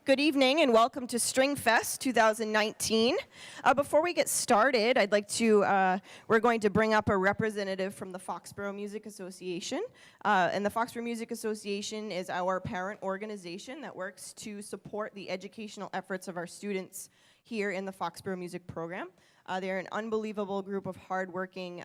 Good evening and welcome to String Fest 2019. Before we get started, I'd like to, we're going to bring up a representative from the Foxboro Music Association. And the Foxboro Music Association is our parent organization that works to support the educational efforts of our students here in the Foxboro Music program. They're an unbelievable group of hardworking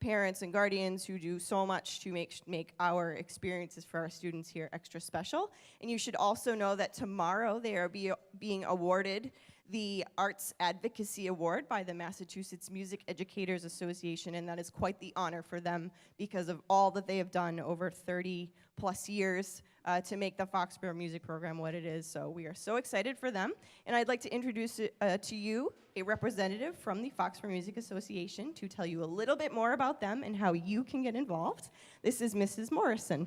parents and guardians who do so much to make our experiences for our students here extra special. And you should also know that tomorrow they are being awarded the Arts Advocacy Award by the Massachusetts Music Educators Association, and that is quite the honor for them because of all that they have done over 30 plus years to make the Foxboro Music Program what it is. So we are so excited for them. And I'd like to introduce to you a representative from the Foxboro Music Association to tell you a little bit more about them and how you can get involved. This is Mrs. Morrison.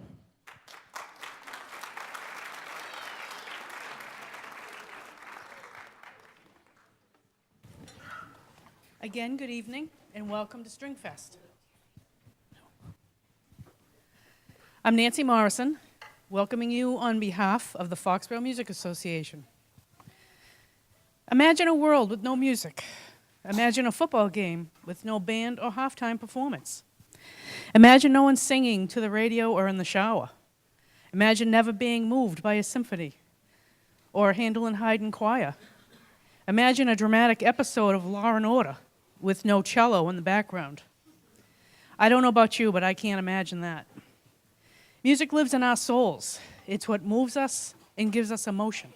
Again, good evening, and welcome to String Fest. I'm Nancy Morrison, welcoming you on behalf of the Foxboro Music Association. Imagine a world with no music. Imagine a football game with no band or halftime performance. Imagine no one singing to the radio or in the shower. Imagine never being moved by a symphony or a Handel and Haydn choir. Imagine a dramatic episode of Law and Order with no cello in the background. I don't know about you, but I can't imagine that. Music lives in our souls. It's what moves us and gives us emotion.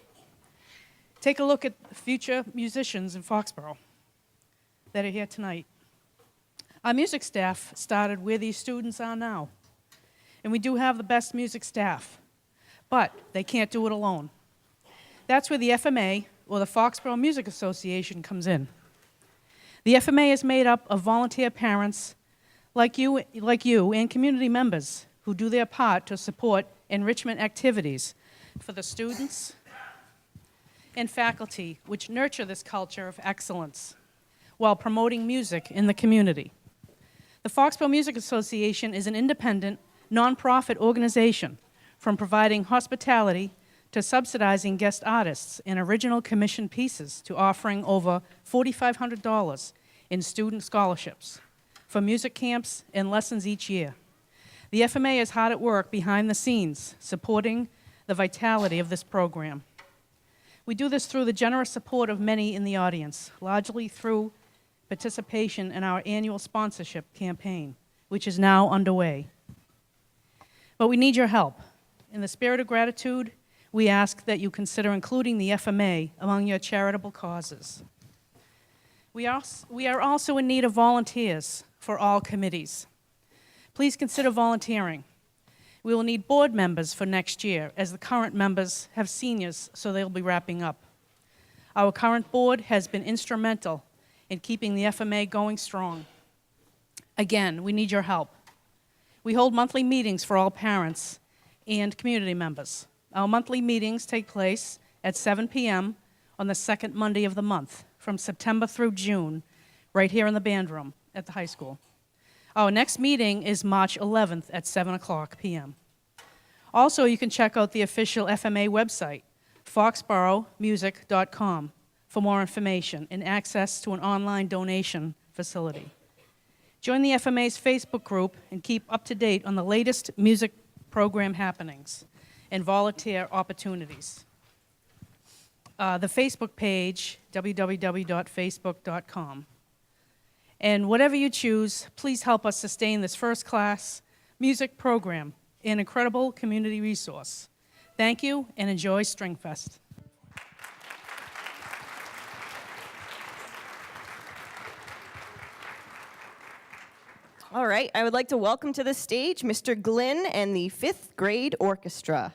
Take a look at the future musicians in Foxboro that are here tonight. Our music staff started where these students are now. And we do have the best music staff, but they can't do it alone. That's where the FMA, or the Foxboro Music Association, comes in. The FMA is made up of volunteer parents like you and community members who do their part to support enrichment activities for the students and faculty which nurture this culture of excellence while promoting music in the community. The Foxboro Music Association is an independent, nonprofit organization from providing hospitality to subsidizing guest artists and original commission pieces to offering over $4,500 in student scholarships for music camps and lessons each year. The FMA is hard at work behind the scenes, supporting the vitality of this program. We do this through the generous support of many in the audience, largely through participation in our annual sponsorship campaign, which is now underway. But we need your help. In the spirit of gratitude, we ask that you consider including the FMA among your charitable causes. We are also in need of volunteers for all committees. Please consider volunteering. We will need board members for next year, as the current members have seniors, so they'll be wrapping up. Our current board has been instrumental in keeping the FMA going strong. Again, we need your help. We hold monthly meetings for all parents and community members. Our monthly meetings take place at 7 p.m. on the second Monday of the month, from September through June, right here in the band room at the high school. Our next meeting is March 11th at 7 o'clock p.m. Also, you can check out the official FMA website, foxboromusic.com, for more information and access to an online donation facility. Join the FMA's Facebook group and keep up to date on the latest music program happenings and volunteer opportunities. The Facebook page, www.facebook.com. And whatever you choose, please help us sustain this first-class music program, an incredible community resource. Thank you, and enjoy String Fest. All right, I would like to welcome to the stage Mr. Glynn and the 5th grade orchestra.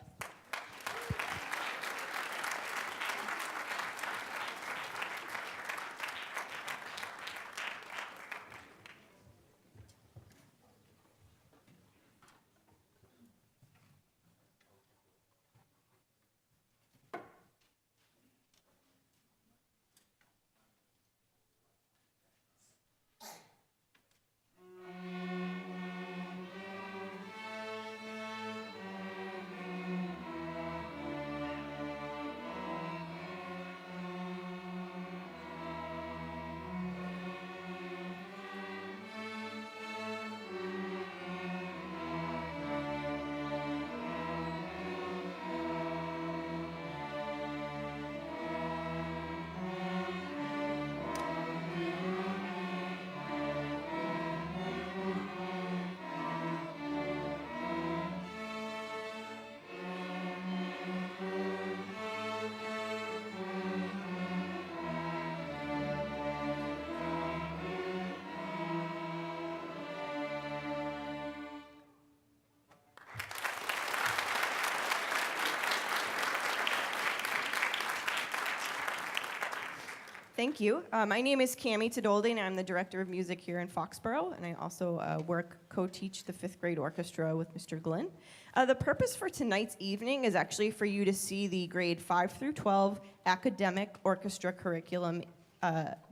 Thank you. My name is Cami Tadoldi, and I'm the Director of Music here in Foxboro, and I also co-teach the 5th grade orchestra with Mr. Glenn. The purpose for tonight's evening is actually for you to see the grade 5 through 12 academic orchestra curriculum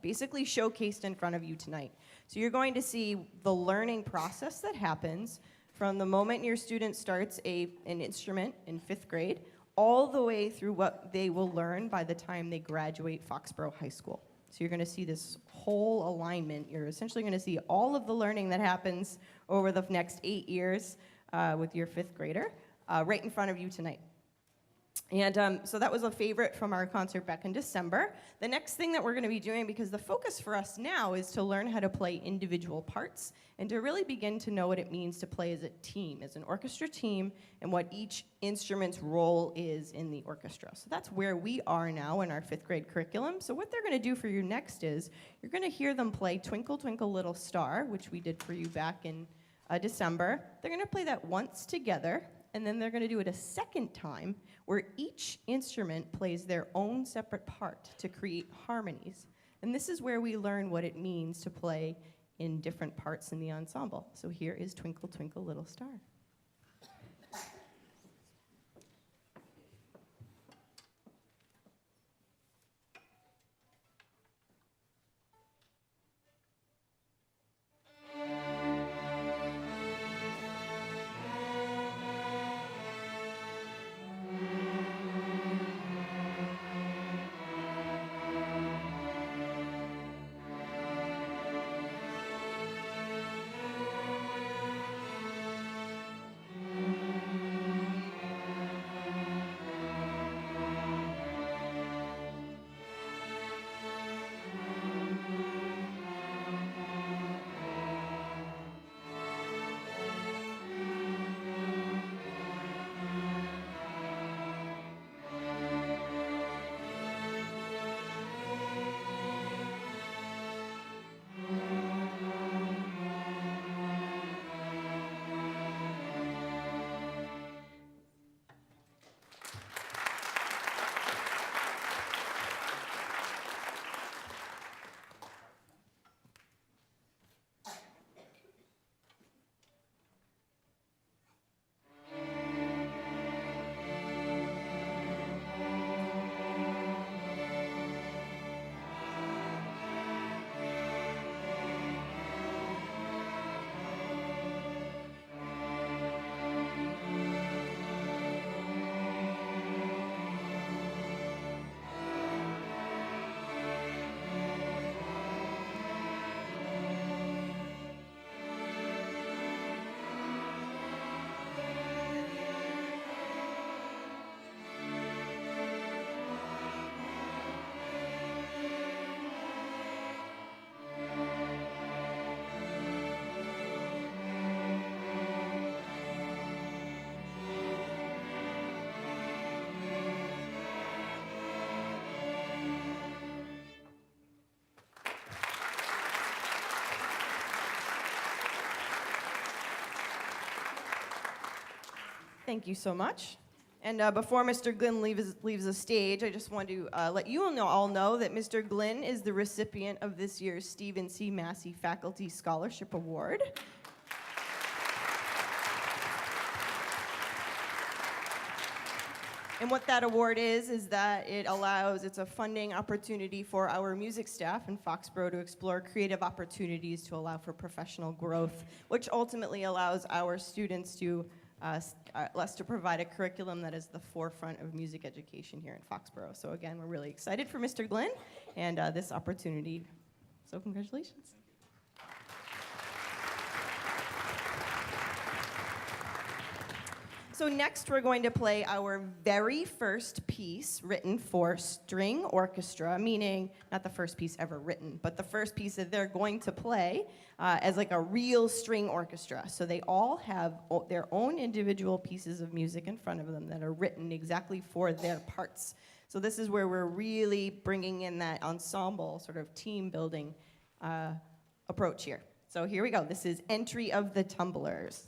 basically showcased in front of you tonight. So you're going to see the learning process that happens from the moment your student starts an instrument in 5th grade all the way through what they will learn by the time they graduate Foxboro High School. So you're going to see this whole alignment. You're essentially going to see all of the learning that happens over the next 8 years with your 5th grader right in front of you tonight. And so that was a favorite from our concert back in December. The next thing that we're going to be doing, because the focus for us now is to learn how to play individual parts and to really begin to know what it means to play as a team, as an orchestra team, and what each instrument's role is in the orchestra. So that's where we are now in our 5th grade curriculum. So what they're going to do for you next is you're going to hear them play Twinkle, Twinkle, Little Star, which we did for you back in December. They're going to play that once together, and then they're going to do it a second time where each instrument plays their own separate part to create harmonies. And this is where we learn what it means to play in different parts in the ensemble. So here is Twinkle, Twinkle, Little Star. Thank you so much. And before Mr. Glenn leaves the stage, I just want to let you all know that Mr. Glenn is the recipient of this year's Stephen C. Massey Faculty Scholarship Award. And what that award is that it's a funding opportunity for our music staff in Foxboro to explore creative opportunities to allow for professional growth, which ultimately allows our students to us to provide a curriculum that is the forefront of music education here in Foxboro. So again, we're really excited for Mr. Glenn and this opportunity. So congratulations. So next we're going to play our very first piece written for string orchestra, meaning not the first piece ever written, but the first piece that they're going to play as like a real string orchestra. So they all have their own individual pieces of music in front of them that are written exactly for their parts. So this is where we're really bringing in that ensemble sort of team building approach here. So here we go. This is Entry of the Tumblers.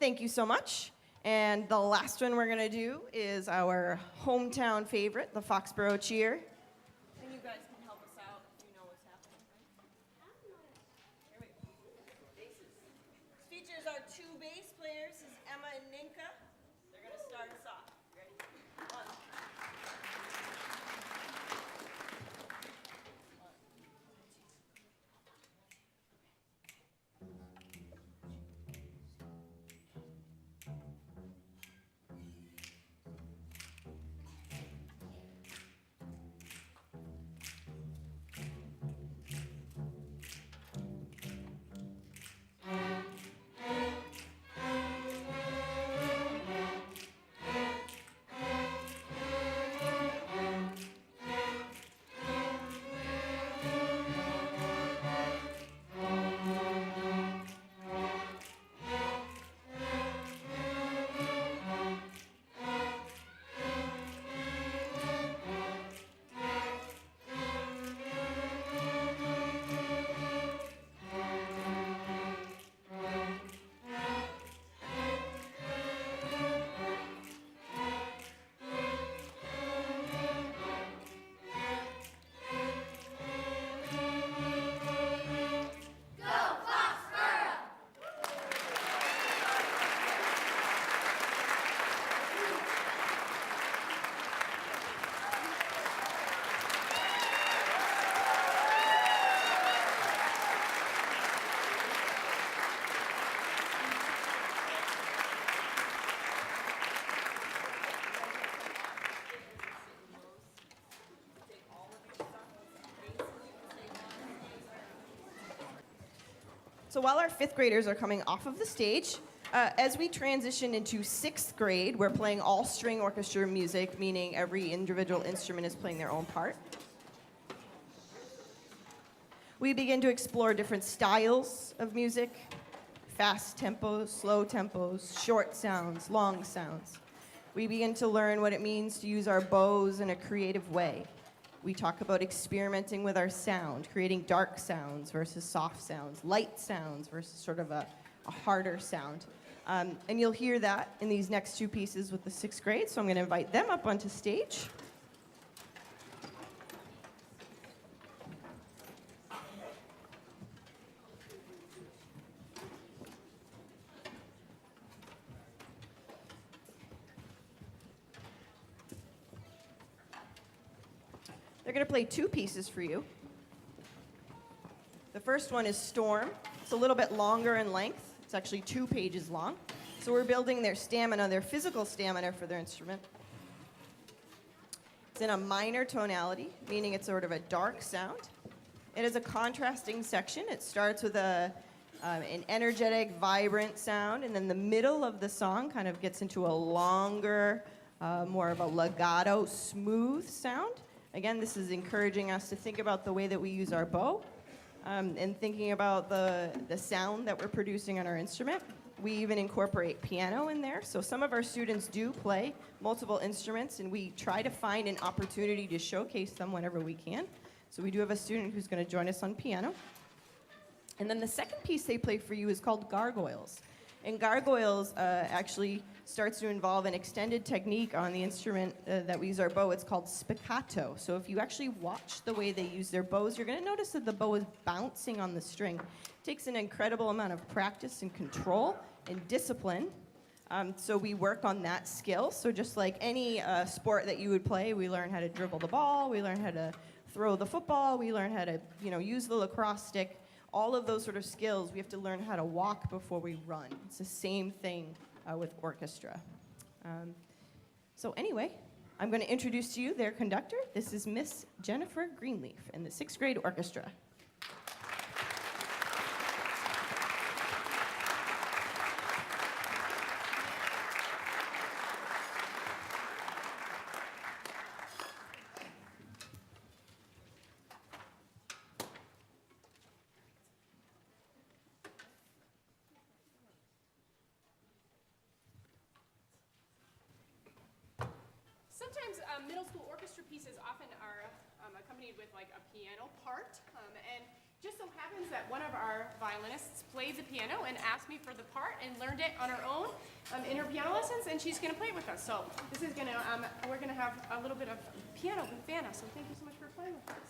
Thank you so much. And the last one we're going to do is our hometown favorite, the Foxboro Cheer. And you guys can help us out if you know what's happening. Here we go. Basses. This features our two bass players, this is Emma and Ninka. They're going to start us off. Ready? One. So while our fifth graders are coming off of the stage, as we transition into sixth grade, we're playing all string orchestra music, meaning every individual instrument is playing their own part. We begin to explore different styles of music, fast tempos, slow tempos, short sounds, long sounds. We begin to learn what it means to use our bows in a creative way. We talk about experimenting with our sound, creating dark sounds versus soft sounds, light sounds versus sort of a harder sound. And you'll hear that in these next two pieces with the sixth grade, so I'm going to invite them up onto stage. They're going to play two pieces for you. The first one is Storm. It's a little bit longer in length. It's actually 2 pages long. So we're building their stamina, their physical stamina for their instrument. It's in a minor tonality, meaning it's sort of a dark sound. It is a contrasting section. It starts with an energetic, vibrant sound, and then the middle of the song kind of gets into a longer, more of a legato, smooth sound. Again, this is encouraging us to think about the way that we use our bow and thinking about the sound that we're producing on our instrument. We even incorporate piano in there. So some of our students do play multiple instruments, and we try to find an opportunity to showcase them whenever we can. So we do have a student who's going to join us on piano. And then the second piece they play for you is called Gargoyles. And Gargoyles actually starts to involve an extended technique on the instrument that we use our bow. It's called spiccato. So if you actually watch the way they use their bows, you're going to notice that the bow is bouncing on the string. It takes an incredible amount of practice and control and discipline. So we work on that skill. So just like any sport that you would play, we learn how to dribble the ball, we learn how to throw the football, we learn how to use the lacrosse stick. All of those sort of skills, we have to learn how to walk before we run. It's the same thing with orchestra. So anyway, I'm going to introduce to you their conductor. This is Miss Jennifer Greenleaf in the 6th grade orchestra. Sometimes middle school orchestra pieces often are accompanied with like a piano part, and just so happens that one of our violinists played the piano and asked me for the part and learned it on her own in her piano lessons, and she's going to play it with us. So this is going to, we're going to have a little bit of piano with Vanna, so thank you so much for playing with us.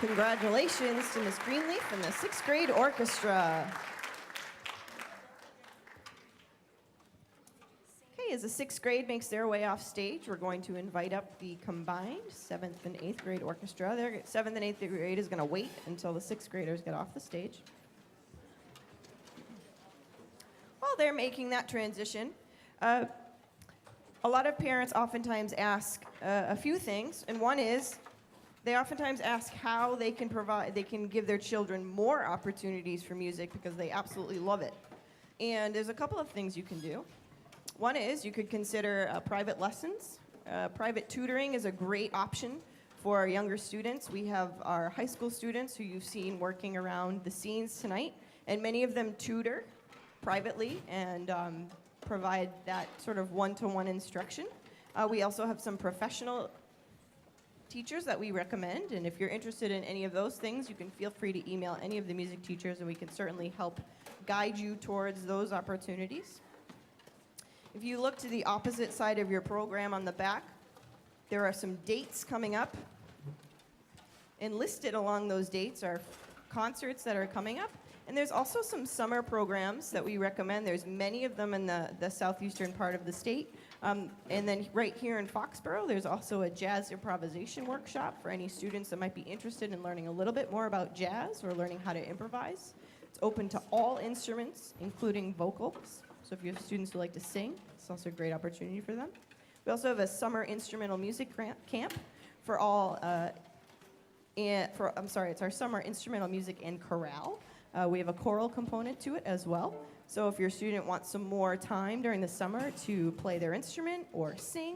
Congratulations to Ms. Greenleaf and the 6th grade orchestra. Okay, as the 6th grade makes their way off stage, we're going to invite up the combined 7th and 8th grade orchestra. Their 7th and 8th grade is going to wait until the 6th graders get off the stage. While they're making that transition, a lot of parents oftentimes ask a few things, and one is they oftentimes ask how they can give their children more opportunities for music because they absolutely love it. And there's a couple of things you can do. One is you could consider private lessons. Private tutoring is a great option for our younger students. We have our high school students who you've seen working around the scenes tonight, and many of them tutor privately and provide that sort of one-to-one instruction. We also have some professional teachers that we recommend, and if you're interested in any of those things, you can feel free to email any of the music teachers, and we can certainly help guide you towards those opportunities. If you look to the opposite side of your program on the back, there are some dates coming up, and listed along those dates are concerts that are coming up. And there's also some summer programs that we recommend. There's many of them in the southeastern part of the state. And then right here in Foxboro, there's also a jazz improvisation workshop for any students that might be interested in learning a little bit more about jazz or learning how to improvise. It's open to all instruments, including vocals. So if you have students who like to sing, it's also a great opportunity for them. We also have a summer instrumental music camp for all, it's our summer instrumental music and chorale. We have a choral component to it as well. So if your student wants some more time during the summer to play their instrument or sing,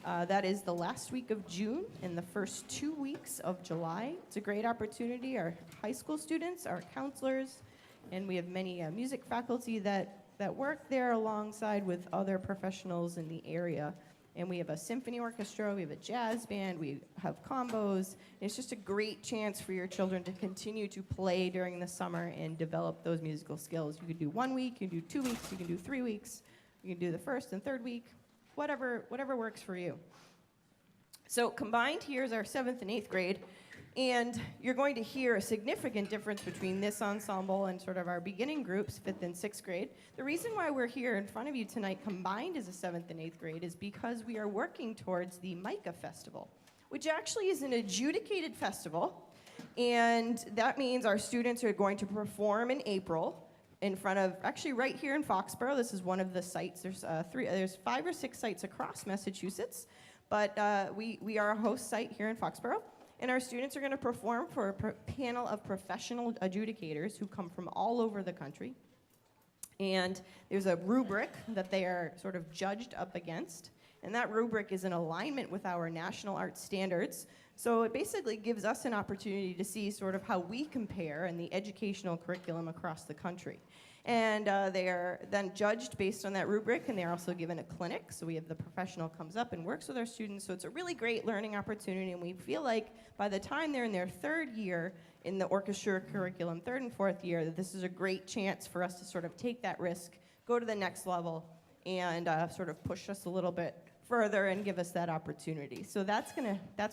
that is the last week of June and the first 2 weeks of July. It's a great opportunity. Our high school students, our counselors, and we have many music faculty that work there alongside with other professionals in the area. And we have a symphony orchestra, we have a jazz band, we have combos. It's just a great chance for your children to continue to play during the summer and develop those musical skills. You can do 1 week, you can do 2 weeks, you can do 3 weeks, you can do the first and third week, whatever works for you. So combined, here's our 7th and 8th grade. And you're going to hear a significant difference between this ensemble and sort of our beginning groups, 5th and 6th grade. The reason why we're here in front of you tonight combined as a 7th and 8th grade is because we are working towards the MICA Festival, which actually is an adjudicated festival. And that means our students are going to perform in April in front of, actually right here in Foxboro. This is one of the sites. There's 5 or 6 sites across Massachusetts, but we are a host site here in Foxboro. And our students are going to perform for a panel of professional adjudicators who come from all over the country. And there's a rubric that they are sort of judged up against. And that rubric is in alignment with our national art standards. So it basically gives us an opportunity to see sort of how we compare in the educational curriculum across the country. And they are then judged based on that rubric, and they're also given a clinic. So we have the professional comes up and works with our students. So it's a really great learning opportunity, and we feel like by the time they're in their 3rd year in the orchestra curriculum, 3rd and 4th year, that this is a great chance for us to sort of take that risk, go to the next level, and sort of push us a little bit further and give us that opportunity. So that's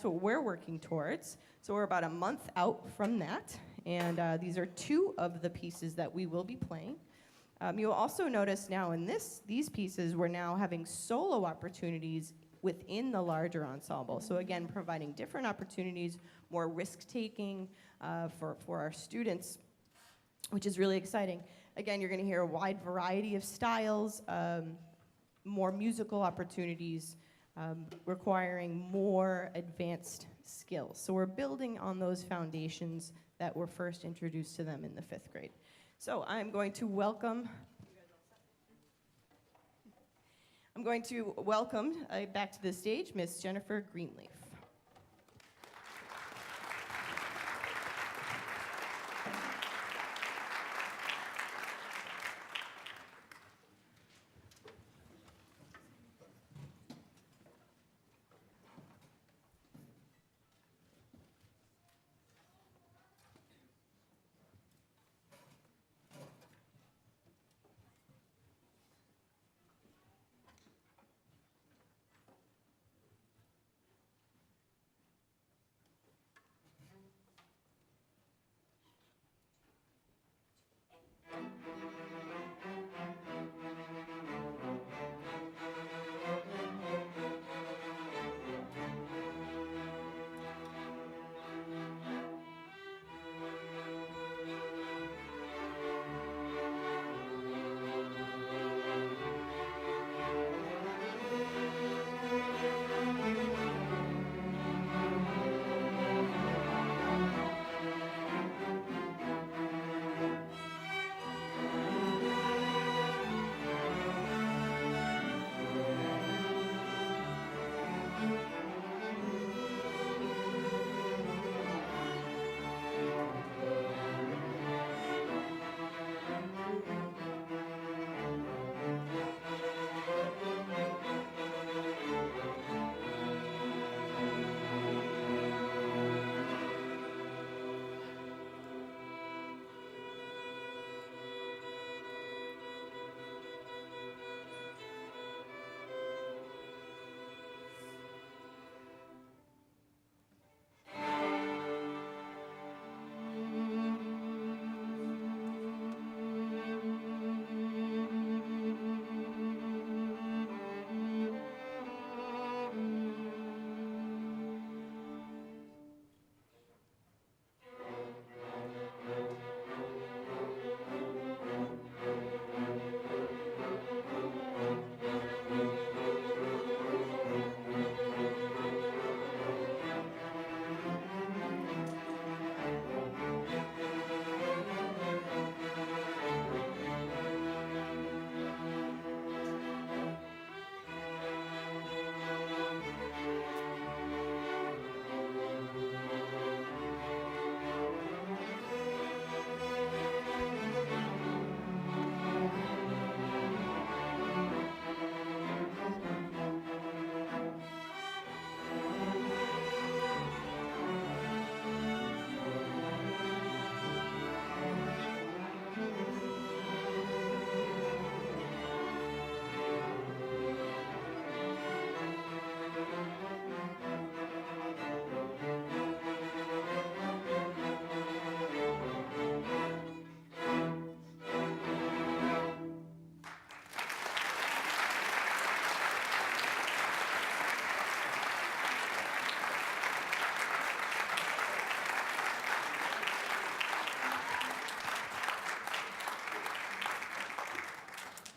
what we're working towards. So we're about a month out from that. And these are 2 of the pieces that we will be playing. You'll also notice now in these pieces, we're now having solo opportunities within the larger ensemble. So again, providing different opportunities, more risk-taking for our students, which is really exciting. Again, you're going to hear a wide variety of styles, more musical opportunities, requiring more advanced skills. So we're building on those foundations that were first introduced to them in the 5th grade. So I'm going to welcome I'm going to welcome back to the stage Miss Jennifer Greenleaf.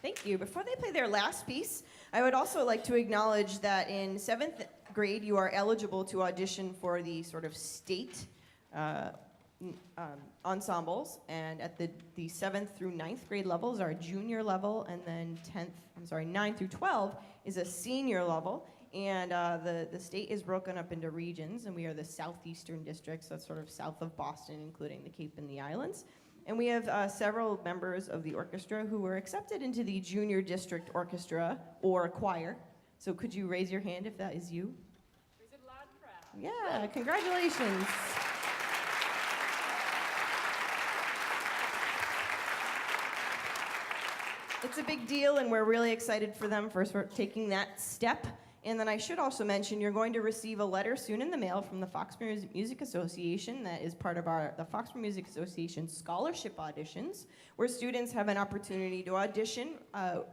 Thank you. Before they play their last piece, I would also like to acknowledge that in 7th grade, you are eligible to audition for the sort of state ensembles, and at the 7th through 9th grade levels are junior level, and then 9 through 12 is a senior level, and the state is broken up into regions, and we are the southeastern district, so that's sort of south of Boston, including the Cape and the Islands. And we have several members of the orchestra who were accepted into the junior district orchestra or choir. So could you raise your hand if that is you? Raise it loud and proud. Yeah, congratulations. It's a big deal, and we're really excited for them for sort of taking that step. And then I should also mention you're going to receive a letter soon in the mail from the Foxboro Music Association that is part of the Foxboro Music Association scholarship auditions, where students have an opportunity to audition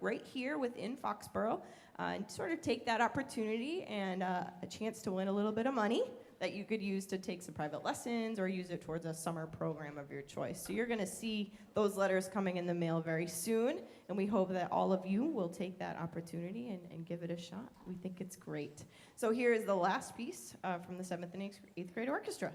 right here within Foxboro and sort of take that opportunity and a chance to win a little bit of money that you could use to take some private lessons or use it towards a summer program of your choice. So you're going to see those letters coming in the mail very soon, and we hope that all of you will take that opportunity and give it a shot. We think it's great. So here is the last piece from the 7th and 8th grade orchestra.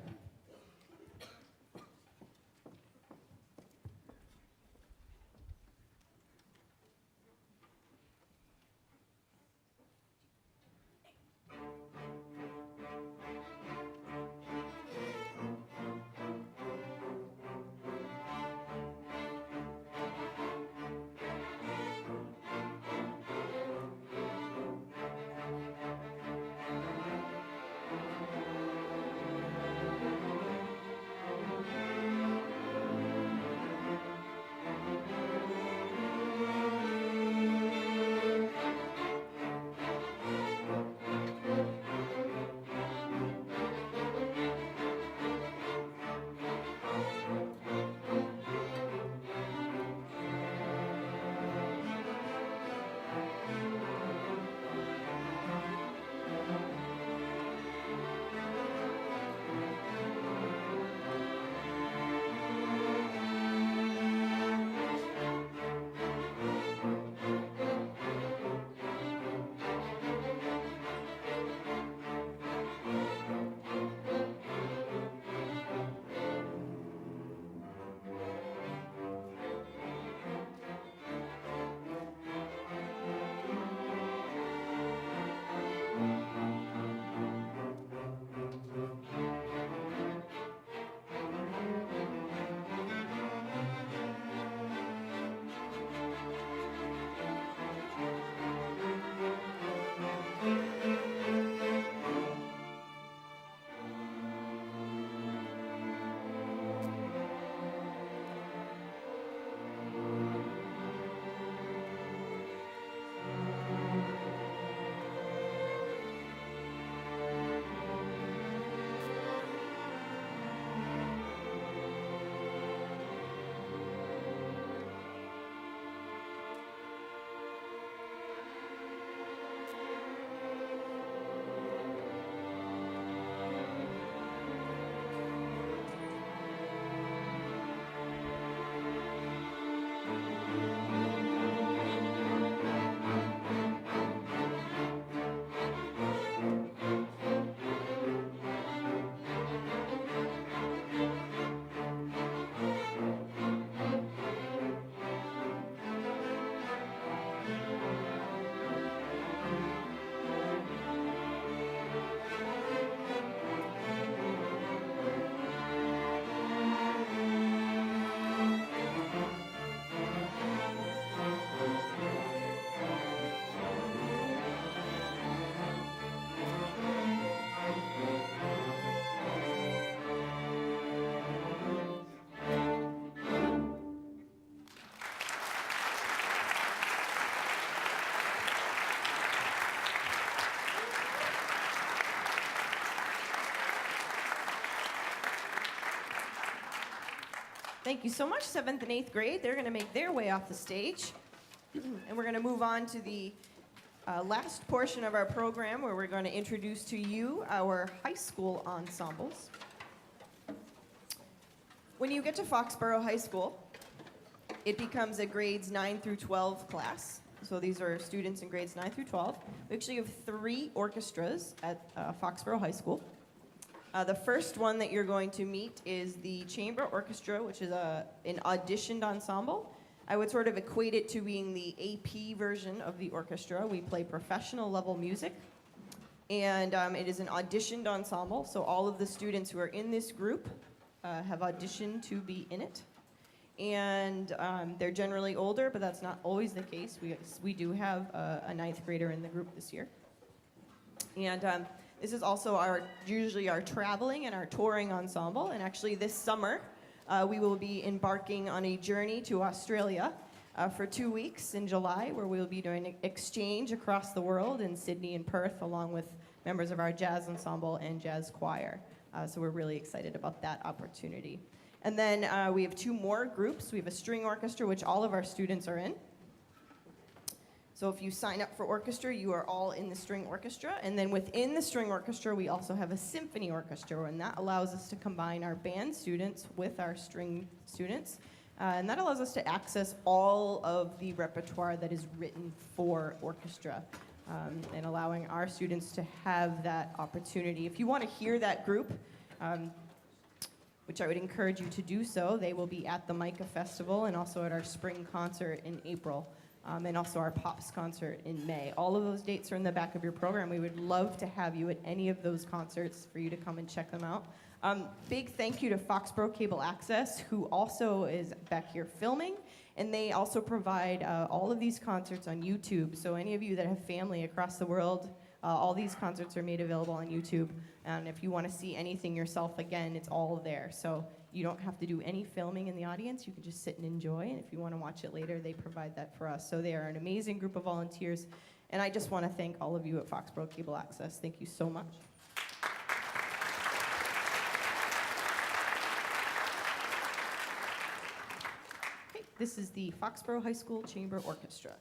Thank you so much, 7th and 8th grade. They're going to make their way off the stage. And we're going to move on to the last portion of our program where we're going to introduce to you our high school ensembles. When you get to Foxboro High School, it becomes a grades 9 through 12 class. So these are students in grades 9 through 12. We actually have 3 orchestras at Foxboro High School. The first one that you're going to meet is the chamber orchestra, which is an auditioned ensemble. I would sort of equate it to being the AP version of the orchestra. We play professional level music, and it is an auditioned ensemble. So all of the students who are in this group have auditioned to be in it. And they're generally older, but that's not always the case. We do have a 9th grader in the group this year. And this is also usually our traveling and our touring ensemble. And actually this summer, we will be embarking on a journey to Australia for 2 weeks in July, where we'll be doing an exchange across the world in Sydney and Perth, along with members of our jazz ensemble and jazz choir. So we're really excited about that opportunity. And then we have 2 more groups. We have a string orchestra, which all of our students are in. So if you sign up for orchestra, you are all in the string orchestra. And then within the string orchestra, we also have a symphony orchestra, and that allows us to combine our band students with our string students. And that allows us to access all of the repertoire that is written for orchestra, and allowing our students to have that opportunity. If you want to hear that group, which I would encourage you to do so, they will be at the Micah Festival and also at our spring concert in April. And also our Pops concert in May. All of those dates are in the back of your program. We would love to have you at any of those concerts for you to come and check them out. Big thank you to Foxboro Cable Access, who also is back here filming, and they also provide all of these concerts on YouTube. So any of you that have family across the world, all these concerts are made available on YouTube. And if you want to see anything yourself, again, it's all there. So you don't have to do any filming in the audience. You can just sit and enjoy. And if you want to watch it later, they provide that for us. So they are an amazing group of volunteers. And I just want to thank all of you at Foxboro Cable Access. Thank you so much. Okay, this is the Foxboro High School Chamber Orchestra.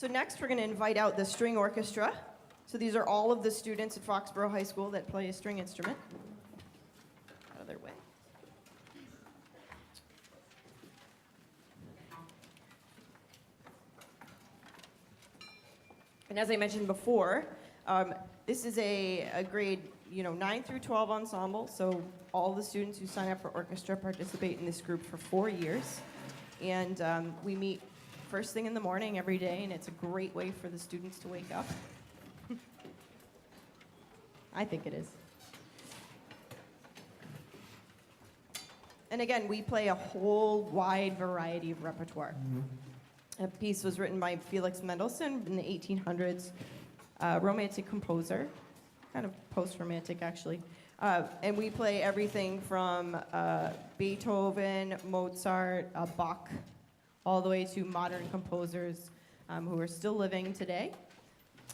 So next we're going to invite out the string orchestra. So these are all of the students at Foxboro High School that play a string instrument. Out of their way. And as I mentioned before, this is a grade 9 through 12 ensemble. So all the students who sign up for orchestra participate in this group for 4 years. And we meet first thing in the morning every day, and it's a great way for the students to wake up. I think it is. And again, we play a whole wide variety of repertoire. A piece was written by Felix Mendelssohn in the 1800s, romantic composer, kind of post-romantic actually. And we play everything from Beethoven, Mozart, Bach, all the way to modern composers who are still living today,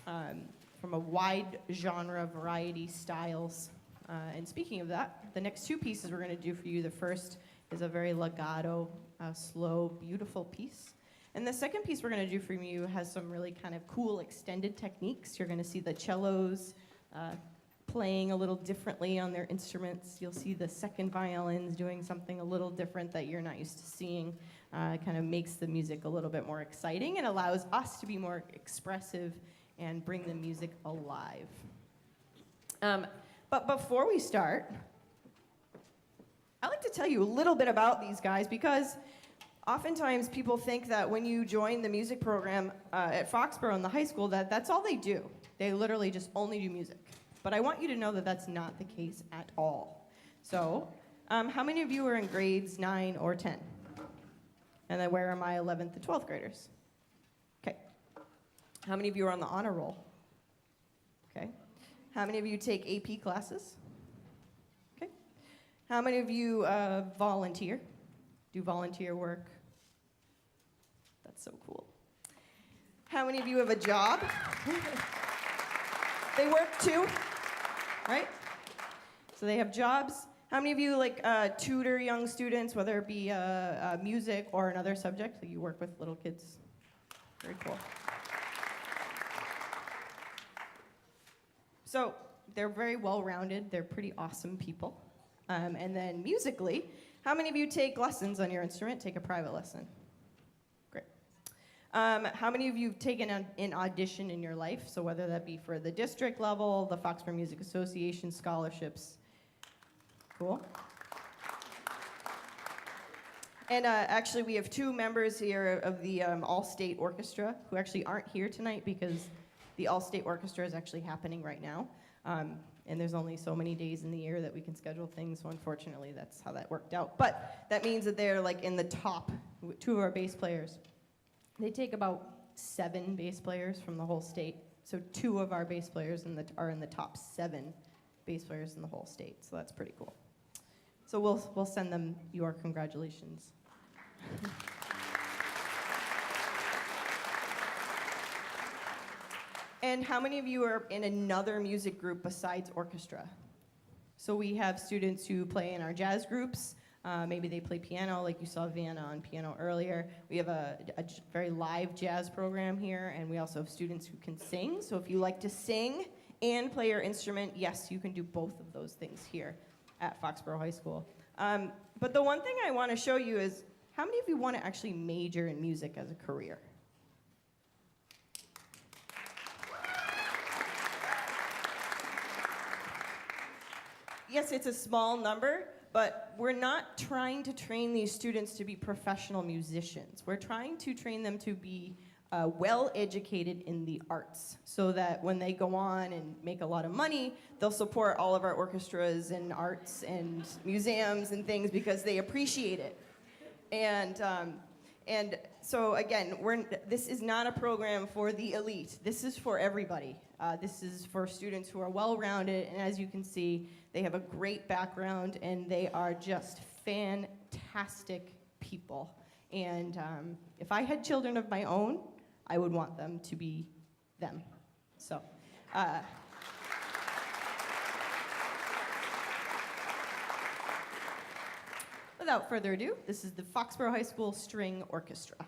from a wide genre, variety, styles. And speaking of that, the next two pieces we're going to do for you, the first is a very legato, slow, beautiful piece. And the second piece we're going to do for you has some really kind of cool extended techniques. You're going to see the cellos playing a little differently on their instruments. You'll see the second violins doing something a little different that you're not used to seeing. It kind of makes the music a little bit more exciting and allows us to be more expressive and bring the music alive. But before we start, I'd like to tell you a little bit about these guys, because oftentimes people think that when you join the music program at Foxboro in the high school, that's all they do. They literally just only do music. But I want you to know that that's not the case at all. So, how many of you are in grades 9 or 10? And then where are my 11th to 12th graders? Okay. How many of you are on the honor roll? Okay. How many of you take AP classes? Okay. How many of you volunteer? Do volunteer work? That's so cool. How many of you have a job? They work too, right? So they have jobs. How many of you tutor young students, whether it be music or another subject? So you work with little kids. Very cool. So they're very well-rounded. They're pretty awesome people. And then musically, how many of you take lessons on your instrument, take a private lesson? Great. How many of you have taken an audition in your life? So whether that be for the district level, the Foxborough Music Association scholarships. Cool. And actually, we have 2 members here of the All-State Orchestra who actually aren't here tonight because the All-State Orchestra is actually happening right now. And there's only so many days in the year that we can schedule things, so unfortunately that's how that worked out. But that means that they're in the top, 2 of our bass players. They take about 7 bass players from the whole state. So 2 of our bass players are in the top 7 bass players in the whole state, so that's pretty cool. So we'll send them your congratulations. And how many of you are in another music group besides orchestra? So we have students who play in our jazz groups. Maybe they play piano, like you saw Vanna on piano earlier. We have a very live jazz program here, and we also have students who can sing. So if you like to sing and play your instrument, yes, you can do both of those things here at Foxboro High School. But the one thing I want to show you is, how many of you want to actually major in music as a career? Yes, it's a small number, but we're not trying to train these students to be professional musicians. We're trying to train them to be well-educated in the arts, so that when they go on and make a lot of money, they'll support all of our orchestras and arts and museums and things because they appreciate it. And so again, this is not a program for the elite. This is for everybody. This is for students who are well-rounded, and as you can see, they have a great background, and they are just fantastic people. And if I had children of my own, I would want them to be them. So, without further ado, this is the Foxboro High School String Orchestra.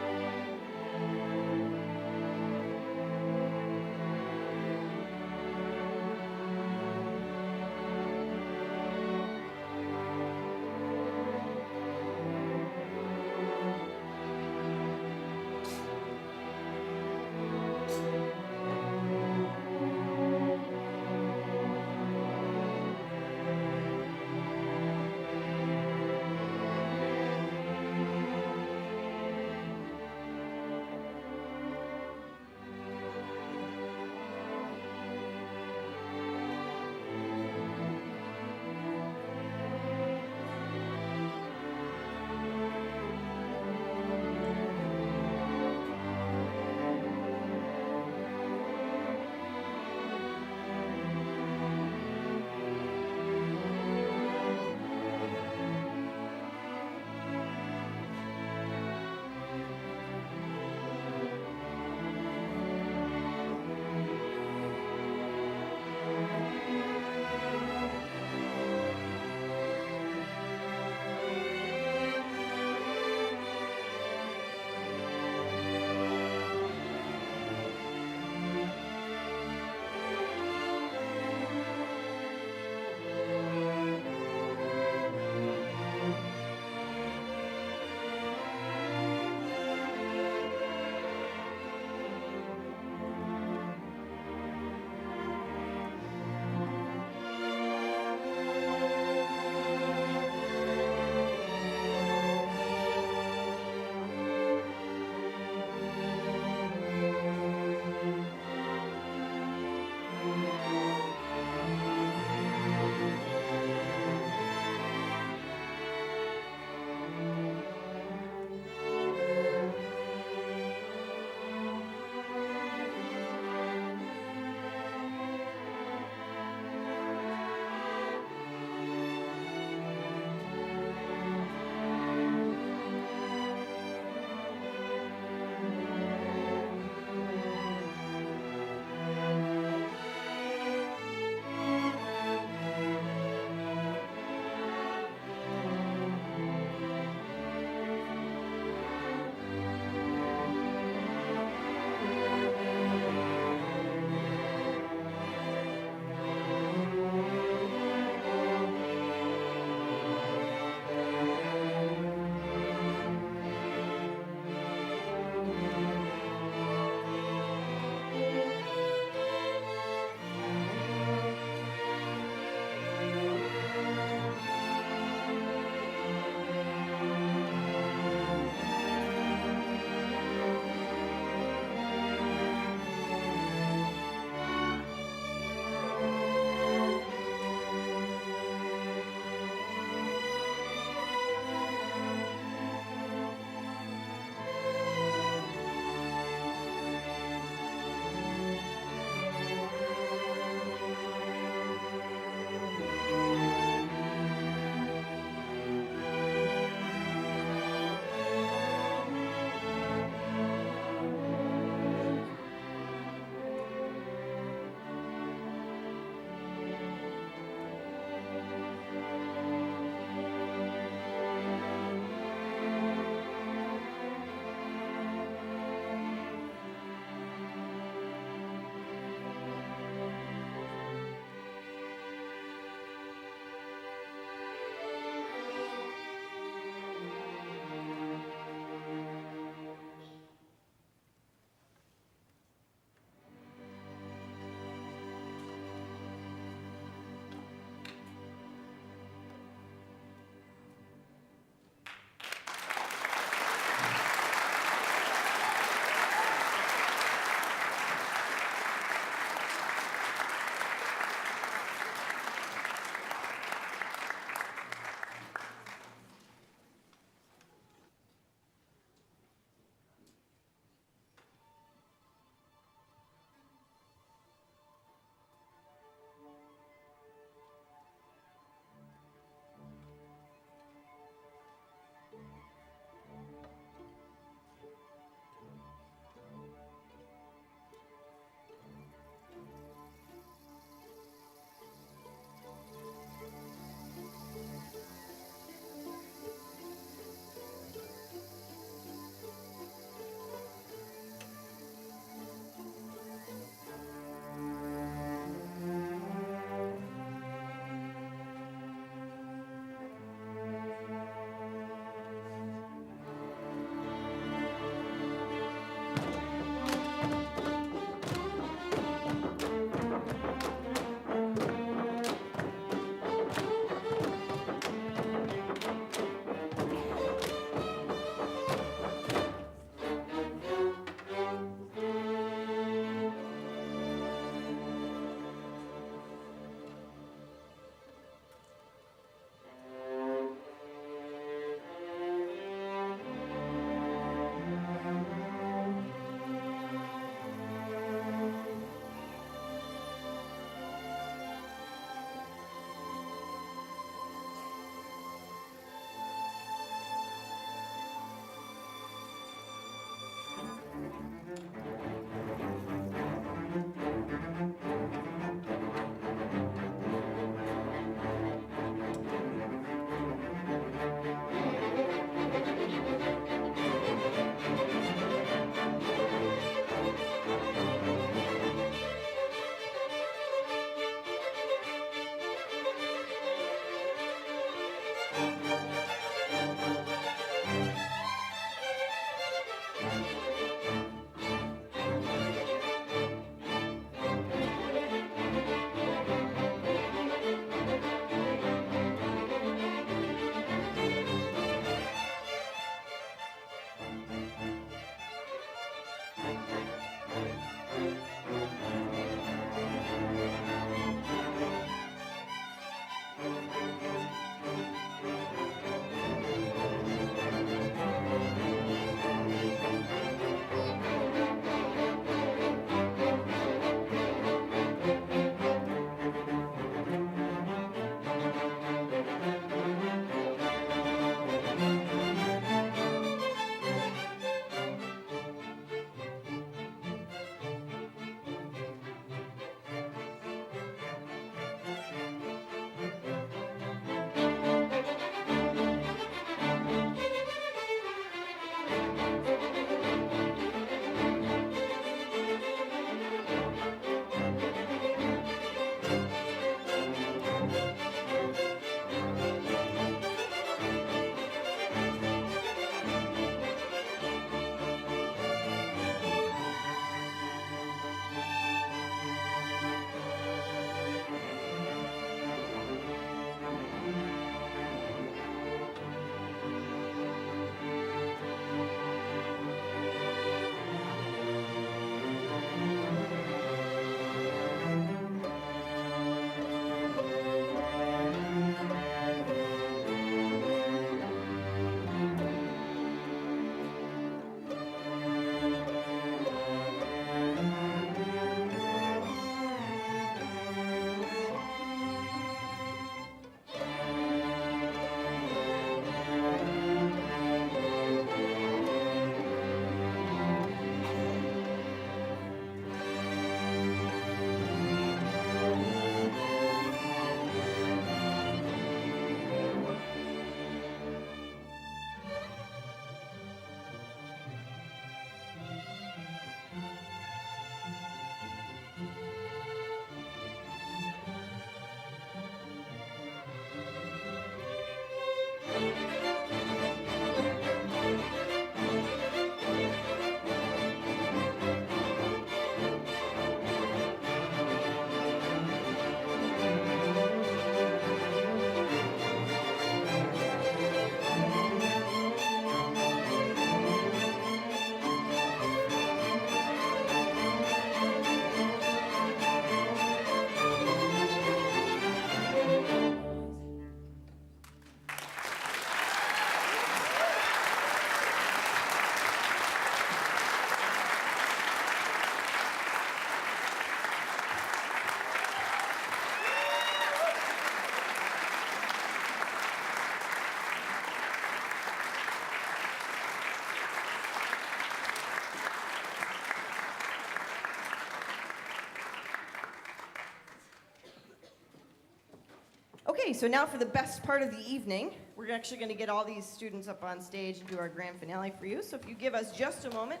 Okay, so now for the best part of the evening. We're actually going to get all these students up on stage and do our grand finale for you. So if you give us just a moment,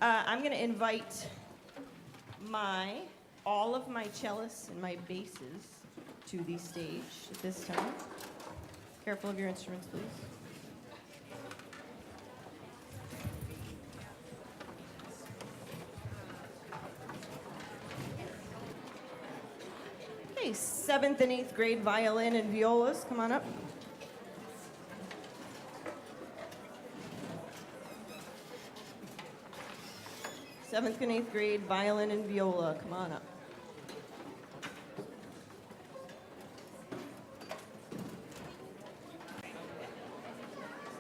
I'm going to invite all of my cellists and my basses to the stage at this time. Careful of your instruments, please. Okay, 7th and 8th grade violin and violas, come on up. Seventh and 8th grade violin and viola, come on up.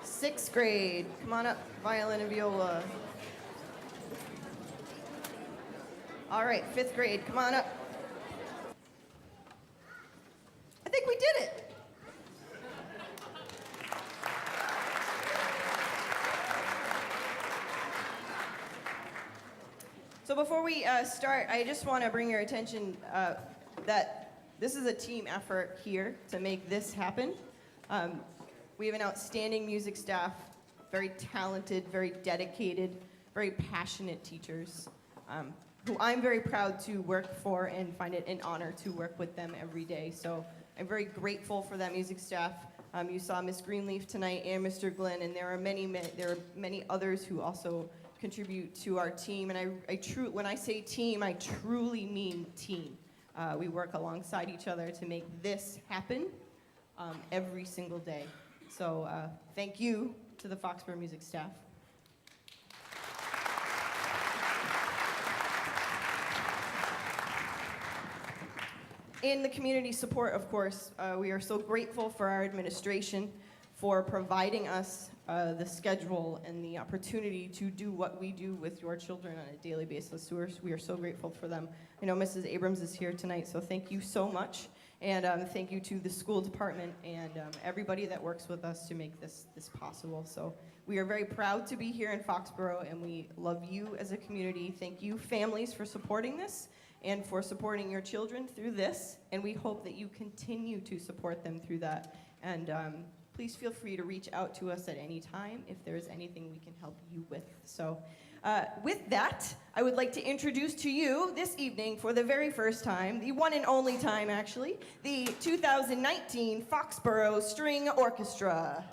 Sixth grade, come on up, violin and viola. All right, 5th grade, come on up. I think we did it. So before we start, I just want to bring your attention that this is a team effort here to make this happen. We have an outstanding music staff, very talented, very dedicated, very passionate teachers, who I'm very proud to work for and find it an honor to work with them every day. So I'm very grateful for that music staff. You saw Miss Greenleaf tonight and Mr. Glenn, and there are many others who also contribute to our team. And when I say team, I truly mean team. We work alongside each other to make this happen every single day. So thank you to the Foxboro music staff. In the community support, of course, we are so grateful for our administration for providing us the schedule and the opportunity to do what we do with your children on a daily basis. So we are so grateful for them. I know Mrs. Abrams is here tonight, so thank you so much. And thank you to the school department and everybody that works with us to make this possible. So we are very proud to be here in Foxboro, and we love you as a community. Thank you, families, for supporting this and for supporting your children through this. And we hope that you continue to support them through that. And please feel free to reach out to us at any time if there's anything we can help you with. So with that, I would like to introduce to you this evening for the very first time, the one and only time actually, the 2019 Foxboro String Orchestra.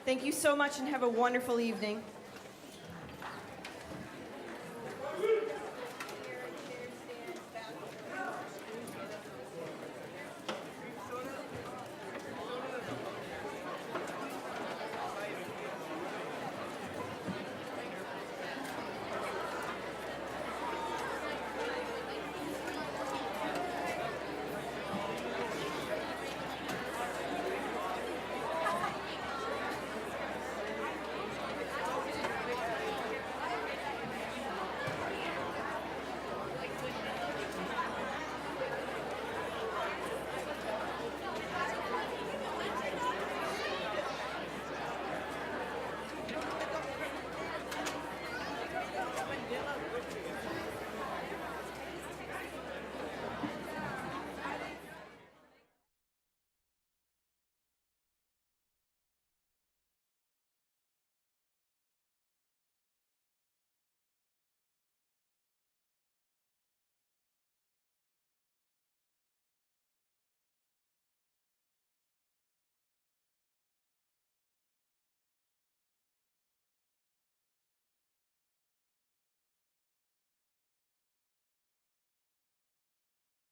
Thank you so much and have a wonderful evening.